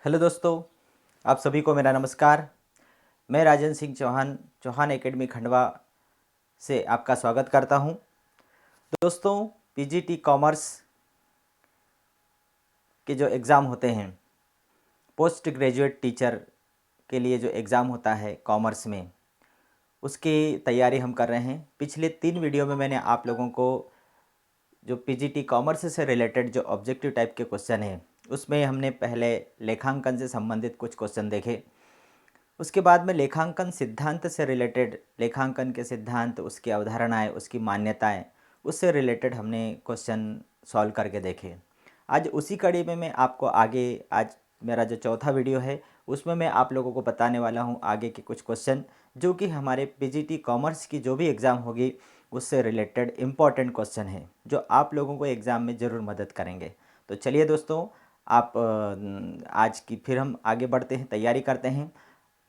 Hello दोस्तों, आप सभी को मेरा नमस्कार। मैं राजन सिंह चौहान चौहान एकेडमी खंडवा से आपका स्वागत करता हूं। दोस्तों, पीजीटी कॉमर्स के जो एग्ज़ाम होते हैं, पोस्ट ग्रेजुएट टीचर के लिए जो एग्ज़ाम होता है कॉमर्स में, उसकी तैयारी हम कर रहे हैं। पिछले 3 वीडियो में मैंने आप लोगों को जो पीजीटी कॉमर्स से रिलेटेड जो ऑब्जेक्टिव टाइप के क्वेश्चन हैं, उसमें हमने पहले लेखांकन से संबंधित कुछ क्वेश्चन देखे। उसके बाद में लेखांकन सिद्धांत से रिलेटेड, लेखांकन के सिद्धांत, उसकी अवधारणाएं, उसकी मान्यताएं, उससे रिलेटेड हमने क्वेश्चन सॉल्व करके देखे। आज उसी कड़ी में मैं आपको आगे, आज मेरा जो चौथा वीडियो है उसमें मैं आप लोगों को बताने वाला हूं आगे के कुछ क्वेश्चन जो कि हमारे पीजीटी कॉमर्स की जो भी एग्ज़ाम होगी उससे रिलेटेड इम्पॉर्टेंट क्वेश्चन है जो आप लोगों को एग्ज़ाम में ज़रूर मदद करेंगे। तो चलिए दोस्तों, आप आज की फिर हम आगे बढ़ते हैं, तैयारी करते हैं।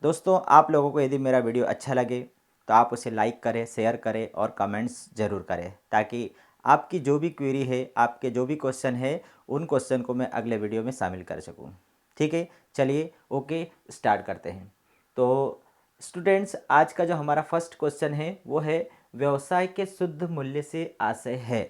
दोस्तों, आप लोगों को यदि मेरा वीडियो अच्छा लगे तो आप उसे लाइक करें, शेयर करें और कमेंट्स ज़रूर करें, ताकि आपकी जो भी क्वेरी है, आपके जो भी क्वेश्चन है, उन क्वेश्चन को मैं अगले वीडियो में शामिल कर सकूं। ठीक है, चलिए ओके, स्टार्ट करते हैं। तो स्टूडेंट्स, आज का जो हमारा फर्स्ट क्वेश्चन है वो है व्यवसाय के शुद्ध मूल्य से आशय है।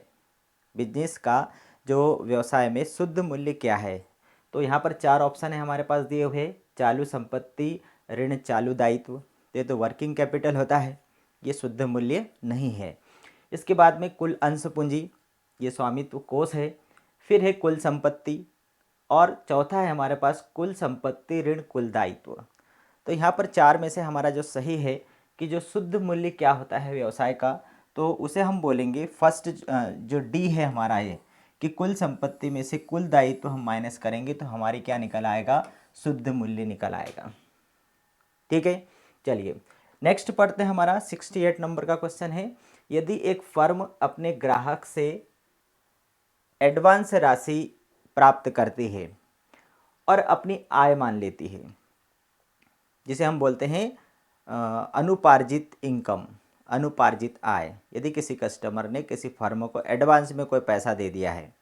बिजनेस का जो व्यवसाय में शुद्ध मूल्य क्या है? तो यहाँ पर 4 ऑप्शन है हमारे पास दिए हुए। चालू संपत्ति, ऋण चालू दायित्व, ये तो वर्किंग कैपिटल होता है, ये शुद्ध मूल्य नहीं है। इसके बाद में कुल अंश पूंजी, ये स्वामित्व कोष है। फिर है कुल संपत्ति, और चौथा है हमारे पास कुल संपत्ति ऋण कुल दायित्व। तो यहाँ पर 4 में से हमारा जो सही है कि जो शुद्ध मूल्य क्या होता है व्यवसाय का, तो उसे हम बोलेंगे फर्स्ट, जो डी है हमारा ये, कि कुल संपत्ति में से कुल दायित्व हम माइनस करेंगे तो हमारी क्या निकल आएगा? शुद्ध मूल्य निकल आएगा। ठीक है, चलिए नेक्स्ट पढ़ते हैं। हमारा 68 नंबर का क्वेश्चन है, यदि एक फर्म अपने ग्राहक से एडवांस राशि प्राप्त करती है और अपनी आय मान लेती है, जिसे हम बोलते हैं अनुपार्जित इनकम, अनुपार्जित आय। यदि किसी कस्टमर ने किसी फर्म को एडवांस में कोई पैसा दे दिया है,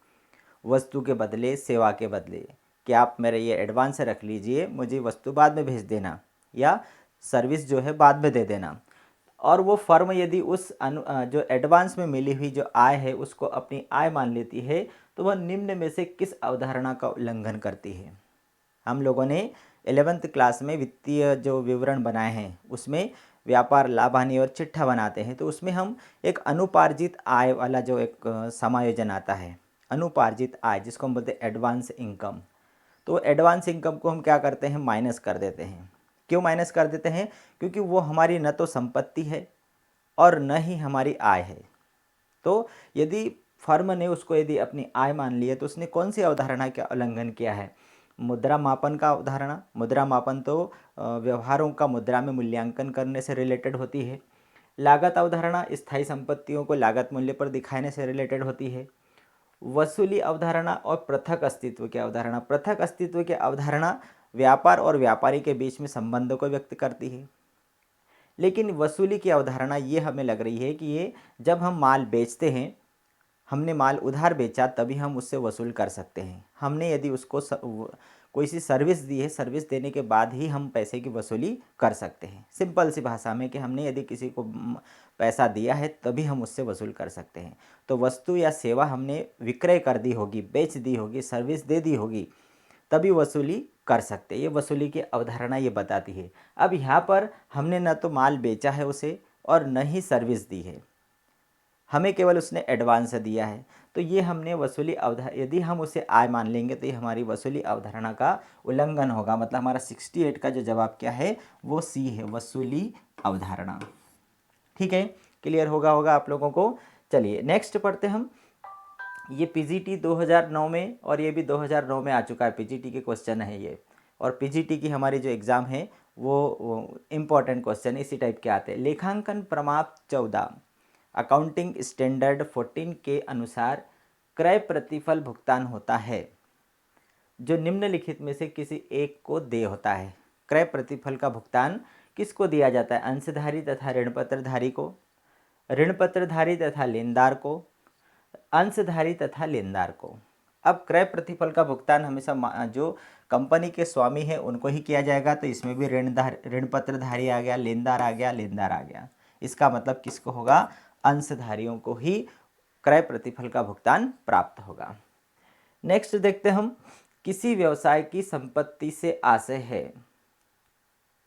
वस्तु के बदले, सेवा के बदले, कि आप मेरे ये एडवांस रख लीजिए, मुझे वस्तु बाद में भेज देना, या सर्विस जो है बाद में दे देना, और वो फर्म यदि उस जो एडवांस में मिली हुई जो आय है उसको अपनी आय मान लेती है, तो वह निम्न में से किस अवधारणा का उल्लंघन करती है? हम लोगों ने 11th क्लास में वित्तीय जो विवरण बनाए हैं उसमें व्यापार लाभ हानि और चिट्ठा बनाते हैं, तो उसमें हम एक अनुपार्जित आय वाला जो एक समायोजन आता है, अनुपार्जित आय, जिसको हम बोलते हैं एडवांस इनकम। तो एडवांस इनकम को हम क्या करते हैं? माइनस कर देते हैं। क्यों माइनस कर देते हैं? क्योंकि वो हमारी न तो संपत्ति है और न ही हमारी आय है। तो यदि फर्म ने उसको यदि अपनी आय मान ली है तो उसने कौन सी अवधारणा का उल्लंघन किया है? मुद्रा मापन का अवधारणा। मुद्रा मापन तो व्यवहारों का मुद्रा में मूल्यांकन करने से रिलेटेड होती है। लागत अवधारणा स्थायी संपत्तियों को लागत मूल्य पर दिखाने से रिलेटेड होती है। वसूली अवधारणा और पृथक अस्तित्व की अवधारणा। पृथक अस्तित्व की अवधारणा व्यापार और व्यापारी के बीच में संबंधों को व्यक्त करती है। लेकिन वसूली की अवधारणा ये हमें लग रही है कि ये जब हम माल बेचते हैं, हमने माल उधार बेचा, तभी हम उससे वसूल कर सकते हैं। हमने यदि उसको कोई सी सर्विस दी है, सर्विस देने के बाद ही हम पैसे की वसूली कर सकते हैं। सिंपल सी भाषा में कि हमने यदि किसी को पैसा दिया है तभी हम उससे वसूल कर सकते हैं। तो वस्तु या सेवा हमने विक्रय कर दी होगी, बेच दी होगी, सर्विस दे दी होगी, तभी वसूली कर सकते हैं। ये वसूली की अवधारणा ये बताती है। अब यहाँ पर हमने न तो माल बेचा है उसे और न ही सर्विस दी है, हमें केवल उसने एडवांस दिया है। तो ये हमने वसूली यदि हम उसे आय मान लेंगे तो ये हमारी वसूली अवधारणा का उल्लंघन होगा। मतलब हमारा 68 का जो जवाब क्या है वो सी है, वसूली अवधारणा। ठीक है, क्लियर होगा आप लोगों को। चलिए नेक्स्ट पढ़ते हम। ये पीजीटी 2009 में और ये भी 2009 में आ चुका है, पीजीटी के क्वेश्चन है ये। और पीजीटी की हमारी जो एग्ज़ाम है वो इम्पॉर्टेंट क्वेश्चन इसी टाइप के आते हैं। लेखांकन प्रमाप 14 अकाउंटिंग स्टैंडर्ड 14 के अनुसार क्रय प्रतिफल भुगतान होता है जो निम्नलिखित में से किसी एक को देय होता है। क्रय प्रतिफल का भुगतान किसको दिया जाता है? अंशधारी तथा ऋणपत्रधारी को, ऋणपत्रधारी तथा लेनदार को, अंशधारी तथा लेनदार को। अब क्रय प्रतिफल का भुगतान हमेशा जो कंपनी के स्वामी है उनको ही किया जाएगा, तो इसमें भी ऋण पत्रधारी आ गया, लेनदार आ गया, लेनदार आ गया। इसका मतलब किसको होगा? अंशधारियों को ही क्रय प्रतिफल का भुगतान प्राप्त होगा। नेक्स्ट देखते हम, किसी व्यवसाय की संपत्ति से आशय है।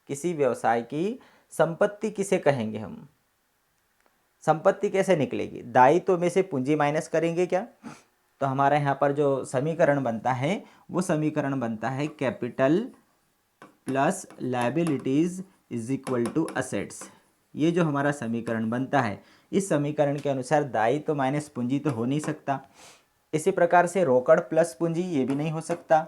किसी व्यवसाय की संपत्ति किसे कहेंगे हम? संपत्ति कैसे निकलेगी? दायित्व में से पूंजी माइनस करेंगे क्या? तो हमारा यहाँ पर जो समीकरण बनता है वो समीकरण बनता है capital plus liabilities is equal to assets. ये जो हमारा समीकरण बनता है, इस समीकरण के अनुसार दायित्व तो माइनस पूंजी तो हो नहीं सकता। इसी प्रकार से रोकड़ प्लस पूंजी ये भी नहीं हो सकता।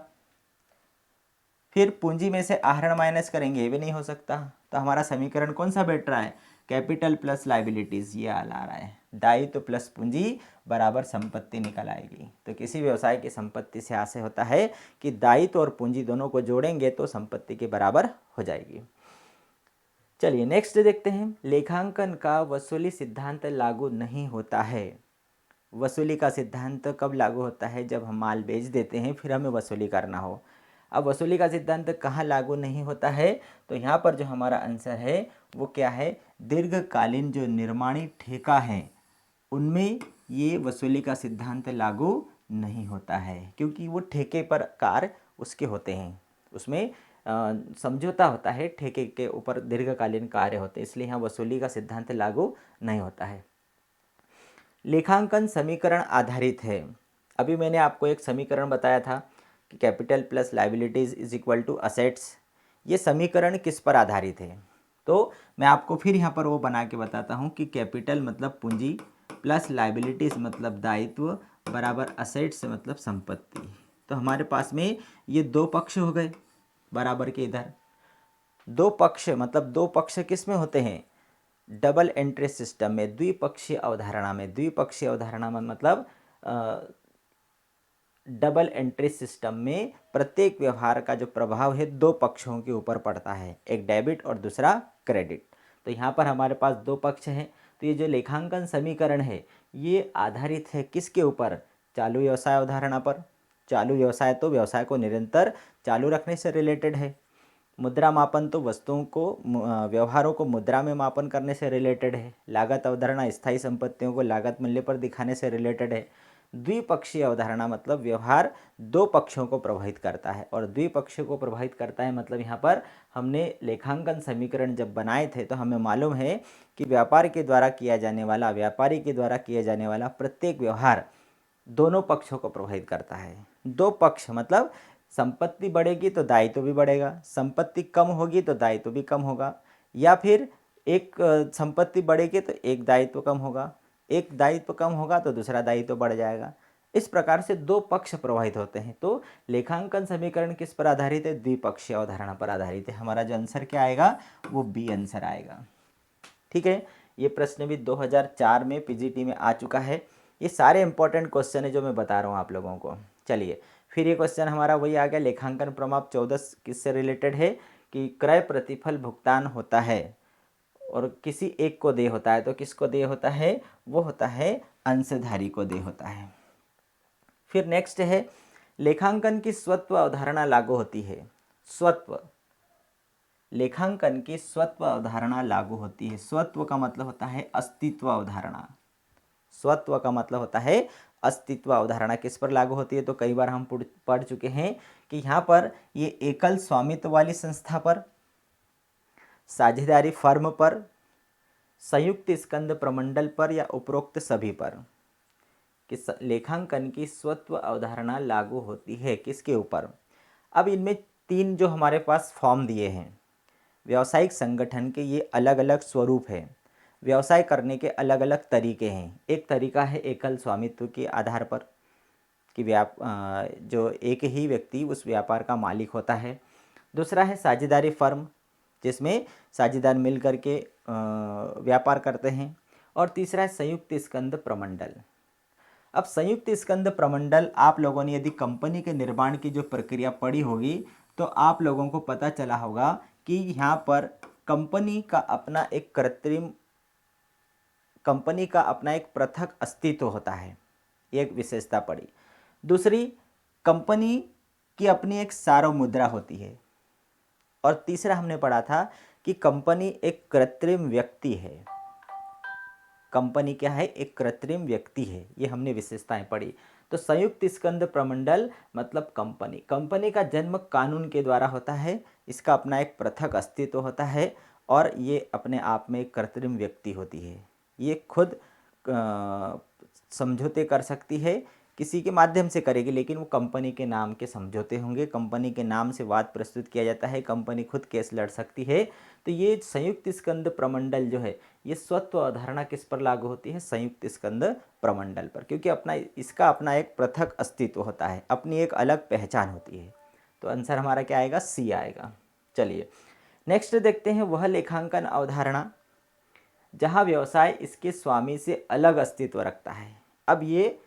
फिर पूंजी में से आहरण माइनस करेंगे, ये भी नहीं हो सकता। तो हमारा समीकरण कौन सा बैठ रहा है? कैपिटल प्लस लायबिलिटीज, ये आ रहा है। दायित्व प्लस पूंजी बराबर संपत्ति निकल आएगी। तो किसी व्यवसाय की संपत्ति से आशय होता है कि दायित्व और पूंजी दोनों को जोड़ेंगे तो संपत्ति के बराबर हो जाएगी। चलिए नेक्स्ट देखते हैं, लेखांकन का वसूली सिद्धांत लागू नहीं होता है। वसूली का सिद्धांत कब लागू होता है? जब हम माल बेच देते हैं फिर हमें वसूली करना हो। अब वसूली का सिद्धांत कहाँ लागू नहीं होता है? तो यहाँ पर जो हमारा आंसर है वो क्या है? दीर्घकालीन जो निर्माणी ठेका है उनमें ये वसूली का सिद्धांत लागू नहीं होता है, क्योंकि वो ठेके पर कार्य उसके होते हैं, उसमें समझौता होता है, ठेके के ऊपर दीर्घकालीन कार्य होते हैं, इसलिए यहाँ वसूली का सिद्धांत लागू नहीं होता है। लेखांकन समीकरण आधारित है। अभी मैंने आपको एक समीकरण बताया था कि capital plus liabilities is equal to assets. ये समीकरण किस पर आधारित है? तो मैं आपको फिर यहाँ पर वो बना के बताता हूँ कि कैपिटल मतलब पूंजी प्लस लायबिलिटीज मतलब दायित्व बराबर असेट्स मतलब संपत्ति। तो हमारे पास में ये दो पक्ष हो गए बराबर के। इधर दो पक्ष मतलब दो पक्ष किस में होते हैं? डबल एंट्री सिस्टम में, द्विपक्षीय अवधारणा में। द्विपक्षीय अवधारणा में मतलब डबल एंट्री सिस्टम में प्रत्येक व्यवहार का जो प्रभाव है दो पक्षों के ऊपर पड़ता है, एक डेबिट और दूसरा क्रेडिट। तो यहाँ पर हमारे पास दो पक्ष हैं। तो ये जो लेखांकन समीकरण है ये आधारित है किसके ऊपर? चालू व्यवसाय अवधारणा पर। चालू व्यवसाय तो व्यवसाय को निरंतर चालू रखने से रिलेटेड है। मुद्रा मापन तो वस्तुओं को व्यवहारों को मुद्रा में मापन करने से रिलेटेड है। लागत अवधारणा स्थायी संपत्तियों को लागत मूल्य पर दिखाने से रिलेटेड है। द्विपक्षीय अवधारणा मतलब व्यवहार दो पक्षों को प्रभावित करता है, और द्विपक्षीय को प्रभावित करता है मतलब यहाँ पर हमने लेखांकन समीकरण जब बनाए थे तो हमें मालूम है कि व्यापारी के द्वारा किया जाने वाला प्रत्येक व्यवहार दोनों पक्षों को प्रभावित करता है। दो पक्ष मतलब संपत्ति बढ़ेगी तो दायित्व भी बढ़ेगा, संपत्ति कम होगी तो दायित्व भी कम होगा, या फिर एक संपत्ति बढ़ेगी तो एक दायित्व कम होगा, एक दायित्व कम होगा तो दूसरा दायित्व बढ़ जाएगा। इस प्रकार से दो पक्ष प्रभावित होते हैं। तो लेखांकन समीकरण किस पर आधारित है? द्विपक्षीय अवधारणा पर आधारित है। हमारा जो आंसर क्या आएगा वो बी आंसर आएगा। ठीक है, ये प्रश्न भी 2004 में पीजीटी में आ चुका है। ये सारे इंपॉर्टेंट क्वेश्चन है जो मैं बता रहा हूँ आप लोगों को। चलिए फिर ये क्वेश्चन हमारा वही आ गया, लेखांकन प्रमाप 14 किससे रिलेटेड है? कि क्रय प्रतिफल भुगतान होता है और किसी एक को देय होता है। तो किसको देय होता है? वो होता है अंशधारी को देय होता है। फिर नेक्स्ट है, लेखांकन की स्वत्व अवधारणा लागू होती है। स्वत्व, लेखांकन की स्वत्व अवधारणा लागू होती है। स्वत्व का मतलब होता है अस्तित्व अवधारणा। स्वत्व का मतलब होता है अस्तित्व अवधारणा। किस पर लागू होती है? तो कई बार हम पढ़ चुके हैं कि यहाँ पर ये एकल स्वामित्व वाली संस्था पर, साझेदारी फर्म पर, संयुक्त स्कंद प्रमंडल पर या उपरोक्त सभी पर कि लेखांकन की स्वत्व अवधारणा लागू होती है। किसके ऊपर? अब इनमें तीन जो हमारे पास फॉर्म दिए हैं, व्यावसायिक संगठन के ये अलग अलग स्वरूप है, व्यवसाय करने के अलग अलग तरीके हैं। एक तरीका है एकल स्वामित्व के आधार पर कि जो एक ही व्यक्ति उस व्यापार का मालिक होता है। दूसरा है साझेदारी फर्म, जिसमें साझेदार मिल करके व्यापार करते हैं। और तीसरा है संयुक्त स्कंद प्रमंडल। अब संयुक्त स्कंद प्रमंडल आप लोगों ने यदि कंपनी के निर्माण की जो प्रक्रिया पढ़ी होगी तो आप लोगों को पता चला होगा कि यहाँ पर कंपनी का अपना एक पृथक अस्तित्व होता है, एक विशेषता पड़ी। दूसरी, कंपनी की अपनी एक सार्वभौम मुद्रा होती है। और तीसरा हमने पढ़ा था कि कंपनी एक कृत्रिम व्यक्ति है। कंपनी क्या है? एक कृत्रिम व्यक्ति है। ये हमने विशेषताएं पढ़ी। तो संयुक्त स्कंद प्रमंडल मतलब कंपनी। कंपनी का जन्म कानून के द्वारा होता है, इसका अपना एक पृथक अस्तित्व होता है और ये अपने आप में एक कृत्रिम व्यक्ति होती है। ये खुद समझौते कर सकती है, किसी के माध्यम से करेगी, लेकिन वो कंपनी के नाम के समझौते होंगे, कंपनी के नाम से वाद प्रस्तुत किया जाता है, कंपनी खुद केस लड़ सकती है। तो ये संयुक्त स्कंद प्रमंडल जो है, ये स्वत्व अवधारणा किस पर लागू होती है? संयुक्त स्कंद प्रमंडल पर, क्योंकि इसका अपना एक पृथक अस्तित्व होता है, अपनी एक अलग पहचान होती है। तो आंसर हमारा क्या आएगा? सी आएगा। चलिए नेक्स्ट देखते हैं, वह लेखांकन अवधारणा जहाँ व्यवसाय इसके स्वामी से अलग अस्तित्व रखता है। अब ये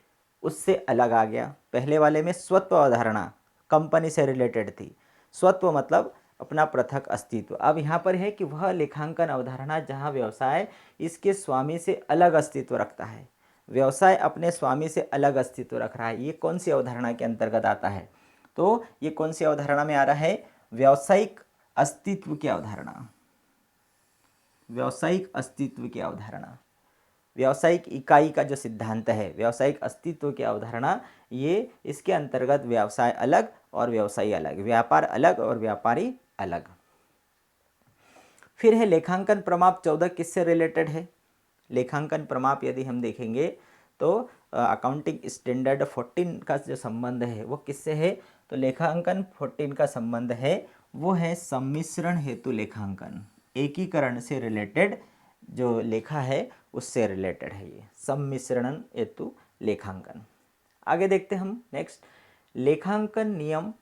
उससे अलग आ गया। पहले वाले में स्वत्व अवधारणा कंपनी से रिलेटेड थी, स्वत्व मतलब अपना पृथक अस्तित्व। अब यहाँ पर है कि वह लेखांकन अवधारणा जहाँ व्यवसाय इसके स्वामी से अलग अस्तित्व रखता है। व्यवसाय अपने स्वामी से अलग अस्तित्व रख रहा है, ये कौन सी अवधारणा के अंतर्गत आता है? तो ये कौन सी अवधारणा में आ रहा है? व्यावसायिक अस्तित्व की अवधारणा। व्यावसायिक अस्तित्व की अवधारणा, व्यावसायिक इकाई का जो सिद्धांत है, व्यावसायिक अस्तित्व की अवधारणा, ये इसके अंतर्गत व्यवसाय अलग और व्यवसायी अलग, व्यापार अलग और व्यापारी अलग। फिर है लेखांकन प्रमाप 14 किससे रिलेटेड है? लेखांकन प्रमाप यदि हम देखेंगे तो अकाउंटिंग स्टैंडर्ड 14 का जो संबंध है वो किससे है? तो लेखांकन 14 का संबंध है वो है सम्मिश्रण हेतु लेखांकन, एकीकरण से रिलेटेड जो लेखा है उससे रिलेटेड है ये सम्मिश्रण हेतु लेखांकन। आगे देखते हैं हम नेक्स्ट, लेखांकन नियम,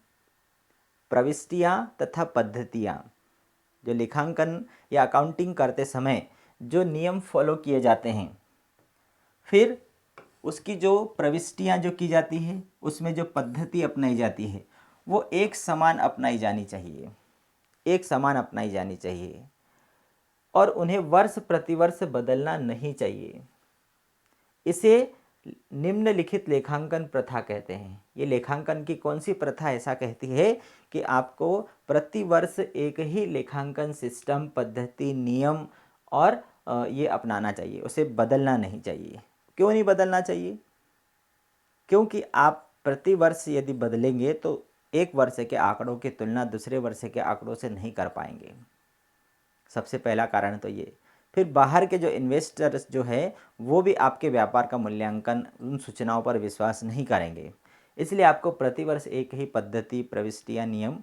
प्रविष्टियाँ तथा पद्धतियाँ। जो लेखांकन या अकाउंटिंग करते समय जो नियम फॉलो किए जाते हैं, फिर उसकी जो प्रविष्टियाँ जो की जाती है, उसमें जो पद्धति अपनाई जाती है वो एक समान अपनाई जानी चाहिए, एक समान अपनाई जानी चाहिए और उन्हें वर्ष प्रतिवर्ष बदलना नहीं चाहिए। इसे निम्नलिखित लेखांकन प्रथा कहते हैं। ये लेखांकन की कौन सी प्रथा ऐसा कहती है कि आपको प्रतिवर्ष एक ही लेखांकन सिस्टम, पद्धति, नियम और ये अपनाना चाहिए, उसे बदलना नहीं चाहिए। क्यों नहीं बदलना चाहिए? क्योंकि आप प्रतिवर्ष यदि बदलेंगे तो एक वर्ष के आंकड़ों की तुलना दूसरे वर्ष के आंकड़ों से नहीं कर पाएंगे, सबसे पहला कारण तो ये। फिर बाहर के जो इन्वेस्टर्स जो है वो भी आपके व्यापार का मूल्यांकन, उन सूचनाओं पर विश्वास नहीं करेंगे। इसलिए आपको प्रतिवर्ष एक ही पद्धति, प्रविष्टियाँ, नियम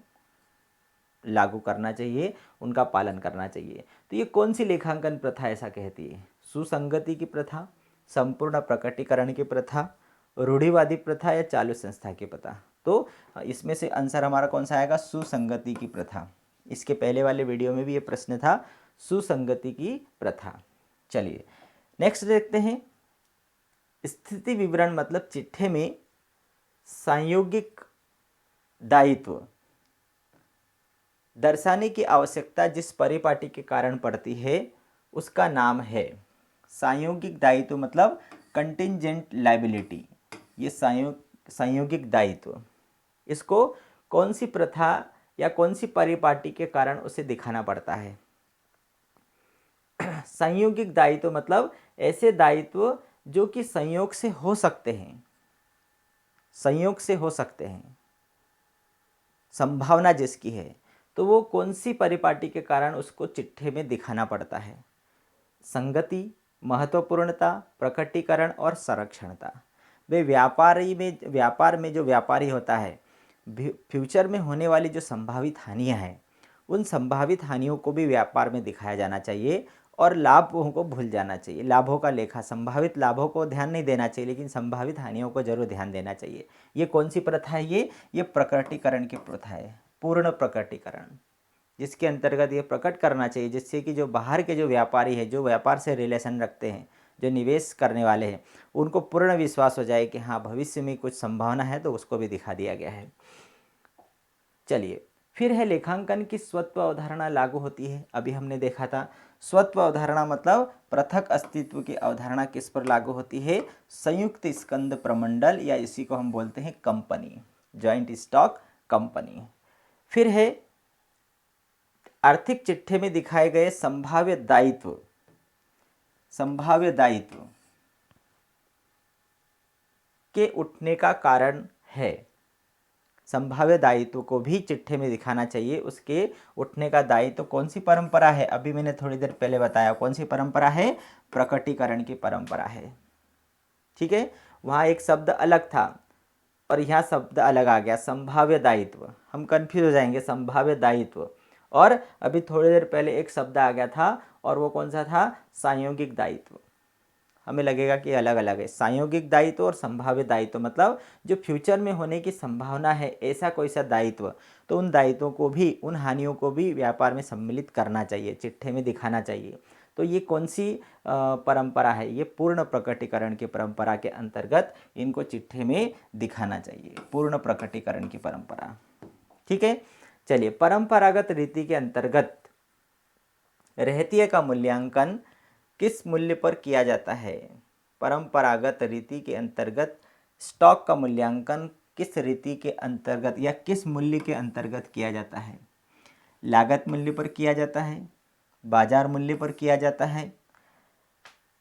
लागू करना चाहिए, उनका पालन करना चाहिए। तो ये कौन सी लेखांकन प्रथा ऐसा कहती है? सुसंगति की प्रथा, संपूर्ण प्रकटीकरण की प्रथा, रूढ़िवादी प्रथा या चालू संस्था की प्रथा? तो इसमें से आंसर हमारा कौन सा आएगा? सुसंगति की प्रथा। इसके पहले वाले वीडियो में भी ये प्रश्न था, सुसंगति की प्रथा। चलिए नेक्स्ट देखते हैं, स्थिति विवरण मतलब चिट्ठे में संयोगिक दायित्व दर्शाने की आवश्यकता जिस परिपाटी के कारण पड़ती है उसका नाम है संयोगिक दायित्व, मतलब कंटिंजेंट लायबिलिटी। ये संयोगिक दायित्व, इसको कौन सी प्रथा या कौन सी परिपाटी के कारण उसे दिखाना पड़ता है? संयोगिक दायित्व मतलब ऐसे दायित्व जो कि संयोग से हो सकते हैं, संयोग से हो सकते हैं, संभावना जिसकी है, तो वो कौन सी परिपाटी के कारण उसको चिट्ठे में दिखाना पड़ता है? संगति, महत्वपूर्णता, प्रकटीकरण और संरक्षणता। वे व्यापार में जो व्यापारी होता है, फ्यूचर में होने वाली जो संभावित हानियां हैं, उन संभावित हानियों को भी व्यापार में दिखाया जाना चाहिए और लाभों को भूल जाना चाहिए। लाभों का लेखा, संभावित लाभों को ध्यान नहीं देना चाहिए लेकिन संभावित हानियों को जरूर ध्यान देना चाहिए। ये कौन सी प्रथा है? ये प्रकटीकरण की प्रथा है, पूर्ण प्रकटीकरण, जिसके अंतर्गत ये प्रकट करना चाहिए जिससे कि जो बाहर के जो व्यापारी है, जो व्यापार से रिलेशन रखते हैं, जो निवेश करने वाले हैं, उनको पूर्ण विश्वास हो जाए कि हाँ भविष्य में कुछ संभावना है, तो उसको भी दिखा दिया गया है। चलिए फिर है लेखांकन की स्वत्व अवधारणा लागू होती है। अभी हमने देखा था स्वत्व अवधारणा मतलब पृथक अस्तित्व की अवधारणा किस पर लागू होती है? संयुक्त स्कंद प्रमंडल, या इसी को हम बोलते हैं कंपनी, जॉइंट स्टॉक कंपनी। फिर है आर्थिक चिट्ठे में दिखाए गए संभाव्य दायित्व, संभाव्य दायित्व के उठने का कारण है। संभाव्य दायित्व को भी चिट्ठे में दिखाना चाहिए, उसके उठने का दायित्व कौन सी परंपरा है? अभी मैंने थोड़ी देर पहले बताया कौन सी परंपरा है? प्रकटीकरण की परंपरा है। ठीक है, वहाँ एक शब्द अलग था और यहाँ शब्द अलग आ गया, संभाव्य दायित्व। हम कंफ्यूज हो जाएंगे, संभाव्य दायित्व। और अभी थोड़ी देर पहले एक शब्द आ गया था और वो कौन सा था? सांयोगिक दायित्व। हमें लगेगा कि अलग अलग है। सांयोगिक दायित्व और संभाव्य दायित्व मतलब जो फ्यूचर में होने की संभावना है ऐसा कोई सा दायित्व, तो उन दायित्वों को भी, उन हानियों को भी व्यापार में सम्मिलित करना चाहिए, चिट्ठे में दिखाना चाहिए। तो ये कौन सी परंपरा है? ये पूर्ण प्रकटीकरण की परंपरा के अंतर्गत इनको चिट्ठे में दिखाना चाहिए, पूर्ण प्रकटीकरण की परंपरा। ठीक है, चलिए परंपरागत रीति के अंतर्गत रहतिये का मूल्यांकन किस मूल्य पर किया जाता है? परंपरागत रीति के अंतर्गत स्टॉक का मूल्यांकन किस रीति के अंतर्गत या किस मूल्य के अंतर्गत किया जाता है? लागत मूल्य पर किया जाता है, बाजार मूल्य पर किया जाता है,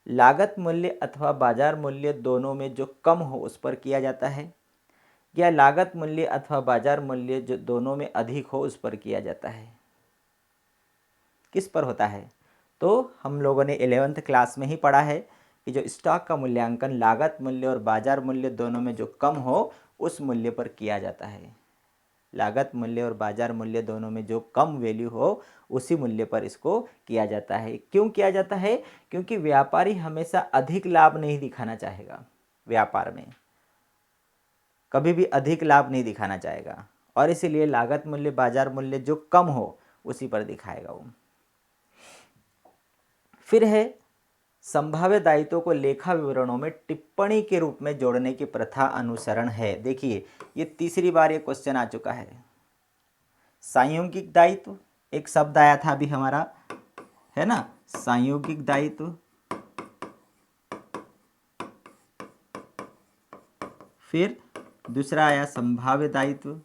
लागत मूल्य अथवा बाजार मूल्य दोनों में जो कम हो उस पर किया जाता है, या लागत मूल्य अथवा बाजार मूल्य जो दोनों में अधिक हो उस पर किया जाता है? किस पर होता है? तो हम लोगों ने 11th क्लास में ही पढ़ा है कि जो स्टॉक का मूल्यांकन लागत मूल्य और बाजार मूल्य दोनों में जो कम हो उस मूल्य पर किया जाता है। लागत मूल्य और बाजार मूल्य दोनों में जो कम वैल्यू हो उसी मूल्य पर इसको किया जाता है। क्यों किया जाता है? क्योंकि व्यापारी हमेशा अधिक लाभ नहीं दिखाना चाहेगा, व्यापार में कभी भी अधिक लाभ नहीं दिखाना चाहेगा, और इसीलिए लागत मूल्य बाजार मूल्य जो कम हो उसी पर दिखाएगा वो। फिर है संभाव्य दायित्वों को लेखा विवरणों में टिप्पणी के रूप में जोड़ने की प्रथा अनुसरण है। देखिए ये तीसरी बार ये क्वेश्चन आ चुका है। सांयोगिक दायित्व एक शब्द आया था अभी हमारा, है ना, सांयोगिक दायित्व। फिर दूसरा आया संभाव्य दायित्व,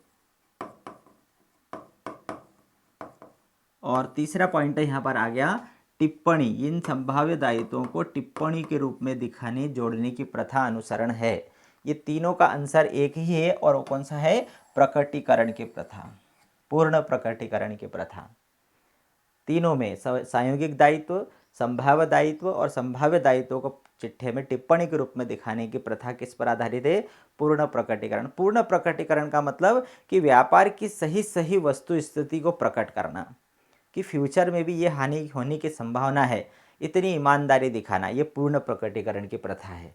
और तीसरा पॉइंट यहाँ पर आ गया टिप्पणी। इन संभाव्य दायित्वों को टिप्पणी के रूप में दिखाने जोड़ने की प्रथा अनुसरण है। ये तीनों का आंसर एक ही है, और वो कौन सा है? प्रकटीकरण की प्रथा, पूर्ण प्रकटीकरण की प्रथा। तीनों में सांयोगिक दायित्व, संभाव्य दायित्व और संभाव्य दायित्वों को चिट्ठे में टिप्पणी के रूप में दिखाने की प्रथा किस पर आधारित है? पूर्ण प्रकटीकरण। पूर्ण प्रकटीकरण का मतलब कि व्यापार की सही सही वस्तु स्थिति को प्रकट करना, कि फ्यूचर में भी ये हानि होने की संभावना है, इतनी ईमानदारी दिखाना, ये पूर्ण प्रकटीकरण की प्रथा है।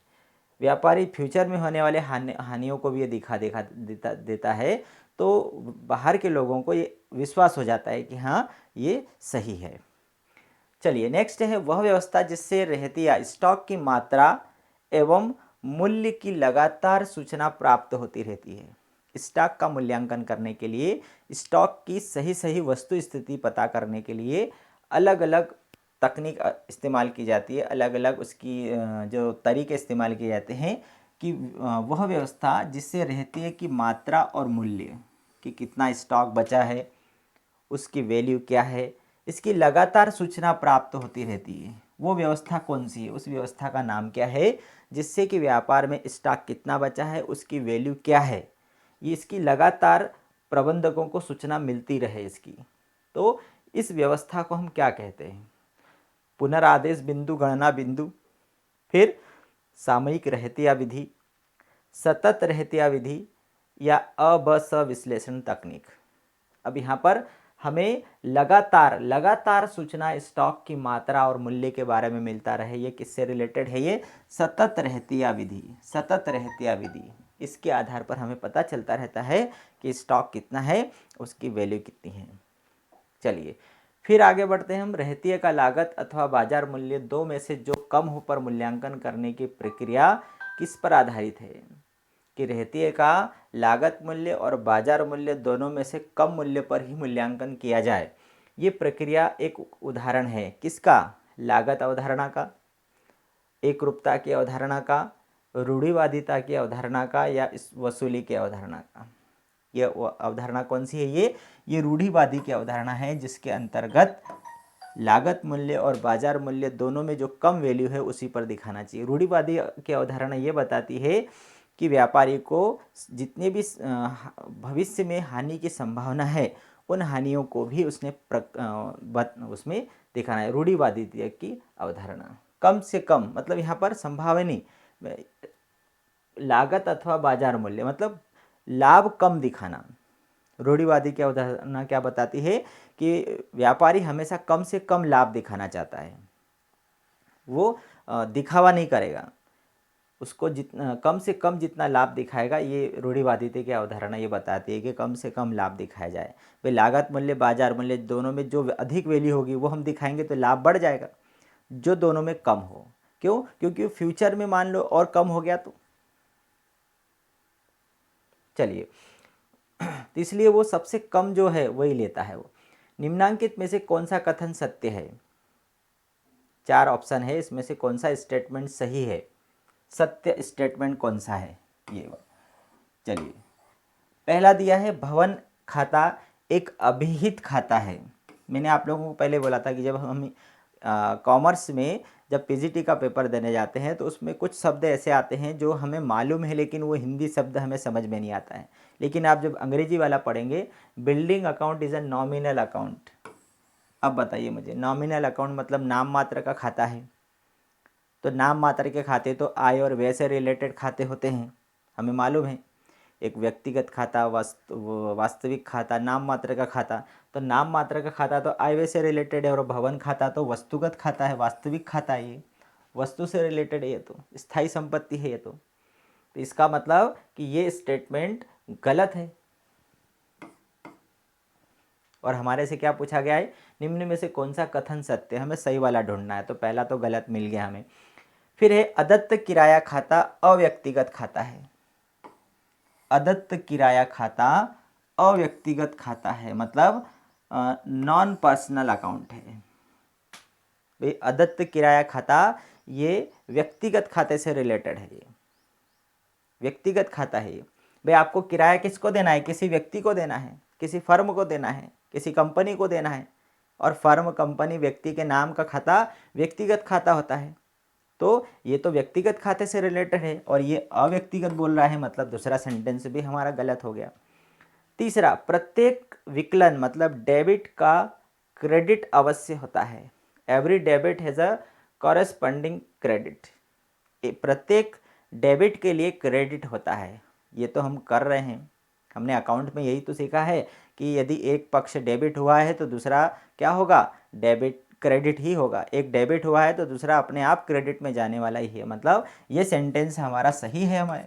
व्यापारी फ्यूचर में होने वाले हानियों को भी ये दिखा देता है, तो बाहर के लोगों को ये विश्वास हो जाता है कि हाँ ये सही है। चलिए नेक्स्ट है वह व्यवस्था जिससे रहतिया स्टॉक की मात्रा एवं मूल्य की लगातार सूचना प्राप्त होती रहती है। स्टॉक का मूल्यांकन करने के लिए, स्टॉक की सही सही वस्तु स्थिति पता करने के लिए अलग अलग तकनीक इस्तेमाल की जाती है, अलग अलग उसकी जो तरीके इस्तेमाल किए जाते हैं, कि वह व्यवस्था जिससे रहतिये की मात्रा और मूल्य, कि कितना स्टॉक बचा है, उसकी वैल्यू क्या है, इसकी लगातार सूचना प्राप्त होती रहती है। वो व्यवस्था कौन सी है? उस व्यवस्था का नाम क्या है? जिससे कि व्यापार में स्टॉक कितना बचा है, उसकी वैल्यू क्या है, ये इसकी लगातार प्रबंधकों को सूचना मिलती रहे इसकी। तो इस व्यवस्था को हम क्या कहते हैं? पुनरादेश बिंदु, गणना बिंदु, फिर सामयिक रहतिया विधि, सतत रहतिया विधि, या अबस विश्लेषण तकनीक। अब यहाँ पर हमें लगातार सूचना स्टॉक की मात्रा और मूल्य के बारे में मिलता रहे, ये किससे रिलेटेड है? ये सतत रहतिया विधि, सतत रहतिया विधि। इसके आधार पर हमें पता चलता रहता है कि स्टॉक कितना है, उसकी वैल्यू कितनी है। चलिए फिर आगे बढ़ते हैं हम। रहतिये का लागत अथवा बाजार मूल्य दो में से जो कम हो पर मूल्यांकन करने की प्रक्रिया किस पर आधारित है? कि रहतिये का लागत मूल्य और बाजार मूल्य दोनों में से कम मूल्य पर ही मूल्यांकन किया जाए। ये प्रक्रिया एक उदाहरण है किसका? लागत अवधारणा का, एकरूपता की अवधारणा का, रूढ़िवादिता की अवधारणा का, या इस वसूली की अवधारणा का। ये अवधारणा कौन सी है? ये रूढ़िवादी की अवधारणा है, जिसके अंतर्गत लागत मूल्य और बाजार मूल्य दोनों में जो कम वैल्यू है उसी पर दिखाना चाहिए। रूढ़िवादी की अवधारणा ये बताती है कि व्यापारी को जितने भी भविष्य में हानि की संभावना है उन हानियों को भी उसने उसमें दिखाना है। रूढ़िवादी की अवधारणा कम से कम मतलब यहाँ पर संभावनी लागत अथवा बाजार मूल्य मतलब लाभ कम दिखाना। रूढ़िवादी की अवधारणा क्या बताती है कि व्यापारी हमेशा कम से कम लाभ दिखाना चाहता है, वो दिखावा नहीं करेगा, उसको जितना कम से कम जितना लाभ दिखाएगा। ये रूढ़िवादिता की अवधारणा ये बताती है कि कम से कम लाभ दिखाया जाए। भाई लागत मूल्य बाजार मूल्य दोनों में जो अधिक वैल्यू होगी वो हम दिखाएंगे तो लाभ बढ़ जाएगा, जो दोनों में कम हो। क्यों? क्योंकि फ्यूचर में मान लो और कम हो गया तो चलिए तो इसलिए वो सबसे कम जो है वही लेता है। वो निम्नांकित में से कौन सा कथन सत्य है? 4 ऑप्शन है, इसमें से कौन सा स्टेटमेंट सही है? सत्य स्टेटमेंट कौन सा है? ये चलिए, पहला दिया है भवन खाता एक अभिहित खाता है। मैंने आप लोगों को पहले बोला था कि जब हम कॉमर्स में जब पीजीटी का पेपर देने जाते हैं तो उसमें कुछ शब्द ऐसे आते हैं जो हमें मालूम है लेकिन वो हिंदी शब्द हमें समझ में नहीं आता है। लेकिन आप जब अंग्रेजी वाला पढ़ेंगे, building account is a nominal account. अब बताइए मुझे, नॉमिनल अकाउंट मतलब नाम मात्र का खाता है। तो नाम मात्र के खाते तो आय और व्यय से रिलेटेड खाते होते हैं, हमें मालूम है। एक व्यक्तिगत खाता, वास्तविक खाता, नाम मात्र का खाता। तो नाम मात्र का खाता तो आय व्यय से रिलेटेड है, और भवन खाता तो वस्तुगत खाता है, वास्तविक खाता है, ये वस्तु से रिलेटेड है, ये तो स्थायी संपत्ति है ये तो इसका मतलब कि ये स्टेटमेंट गलत है। और हमारे से क्या पूछा गया है? निम्न में से कौन सा कथन सत्य है? हमें सही वाला ढूंढना है, तो पहला तो गलत मिल गया हमें। फिर है अदत्त किराया खाता अव्यक्तिगत खाता है। अदत्त किराया खाता अव्यक्तिगत खाता है, मतलब नॉन पर्सनल अकाउंट है। भाई अदत्त किराया खाता ये व्यक्तिगत खाते से रिलेटेड है, ये व्यक्तिगत खाता है। भाई आपको किराया किसको देना है? किसी व्यक्ति को देना है, किसी फर्म को देना है, किसी कंपनी को देना है। और फर्म, कंपनी, व्यक्ति के नाम का खाता व्यक्तिगत खाता होता है। तो ये तो व्यक्तिगत खाते से रिलेटेड है, और ये अव्यक्तिगत बोल रहा है, मतलब दूसरा सेंटेंस भी हमारा गलत हो गया। तीसरा, प्रत्येक विकलन मतलब डेबिट का क्रेडिट अवश्य होता है। Every debit has a corresponding credit. प्रत्येक डेबिट के लिए क्रेडिट होता है। ये तो हम कर रहे हैं, हमने अकाउंट में यही तो सीखा है कि यदि एक पक्ष डेबिट हुआ है तो दूसरा क्या होगा? डेबिट क्रेडिट ही होगा। एक डेबिट हुआ है तो दूसरा अपने आप क्रेडिट में जाने वाला ही है, मतलब ये सेंटेंस हमारा सही है। हमारे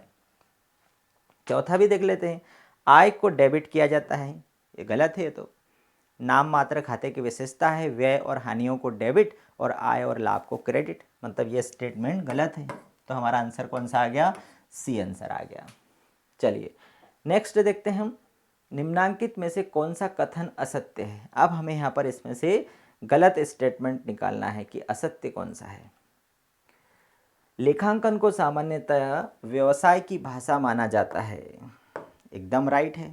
चौथा भी देख लेते हैं, आय को डेबिट किया जाता है, ये गलत है। तो नाम मात्र खाते की विशेषता है व्यय और हानियों को डेबिट और आय और लाभ को क्रेडिट, मतलब ये स्टेटमेंट गलत है। तो हमारा आंसर कौन सा आ गया? सी आंसर आ गया। चलिए नेक्स्ट देखते हैं हम, निम्नांकित में से कौन सा कथन असत्य है? अब हमें यहाँ पर इसमें से गलत स्टेटमेंट निकालना है कि असत्य कौन सा है। लेखांकन को सामान्यतः व्यवसाय की भाषा माना जाता है, एकदम राइट है।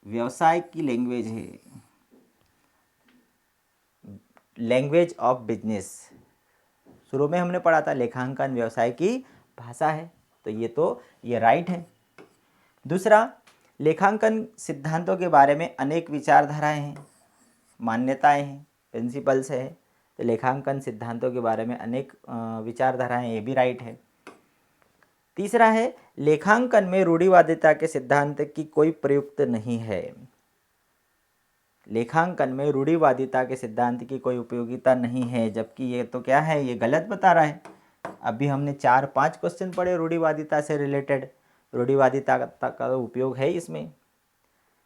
व्यवसाय की लैंग्वेज है, लैंग्वेज ऑफ बिजनेस। शुरू में हमने पढ़ा था लेखांकन व्यवसाय की भाषा है, तो ये राइट है। दूसरा, लेखांकन सिद्धांतों के बारे में अनेक विचारधाराएं हैं, मान्यताएं हैं, प्रिंसिपल्स है। तो लेखांकन सिद्धांतों के बारे में अनेक विचारधाराएं, ये भी राइट है। तीसरा है, लेखांकन में रूढ़िवादिता के सिद्धांत की कोई प्रयुक्त नहीं है। लेखांकन में रूढ़िवादिता के सिद्धांत की कोई उपयोगिता नहीं है, जबकि ये तो क्या है? ये गलत बता रहा है। अभी हमने 4-5 क्वेश्चन पढ़े रूढ़िवादिता से रिलेटेड, रूढ़िवादिता का उपयोग है इसमें,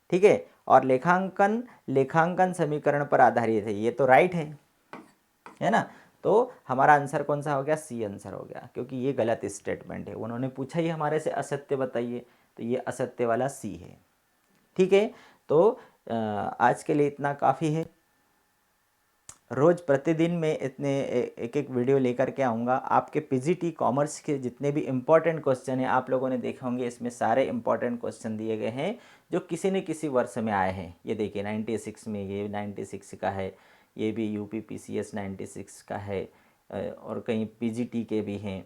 ठीक है। और लेखांकन समीकरण पर आधारित है, ये तो राइट है ना। तो हमारा आंसर कौन सा हो गया, सी आंसर हो गया, क्योंकि ये गलत स्टेटमेंट है। उन्होंने पूछा ही हमारे से असत्य बताइए, तो ये असत्य वाला सी है। ठीक है, तो आज के लिए इतना काफ़ी है। रोज़ प्रतिदिन मैं इतने एक एक वीडियो लेकर के आऊँगा। आपके पीजीटी कॉमर्स के जितने भी इम्पोर्टेंट क्वेश्चन हैं आप लोगों ने देखे होंगे, इसमें सारे इम्पोर्टेंट क्वेश्चन दिए गए हैं जो किसी न किसी वर्ष में आए हैं। ये देखिए 96 में, ये 96 का है, ये भी यूपी पीसीएस 96 का है, और कहीं पीजीटी के भी हैं।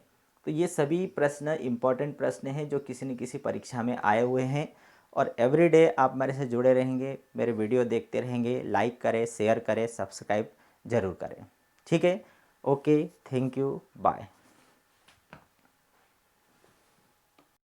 तो ये सभी प्रश्न इम्पोर्टेंट प्रश्न हैं जो किसी न किसी परीक्षा में आए हुए हैं। और एवरीडे आप मेरे से जुड़े रहेंगे, मेरे वीडियो देखते रहेंगे, लाइक करें, शेयर करें, सब्सक्राइब ज़रूर करें। ठीक है, ओके, थैंक यू, बाय।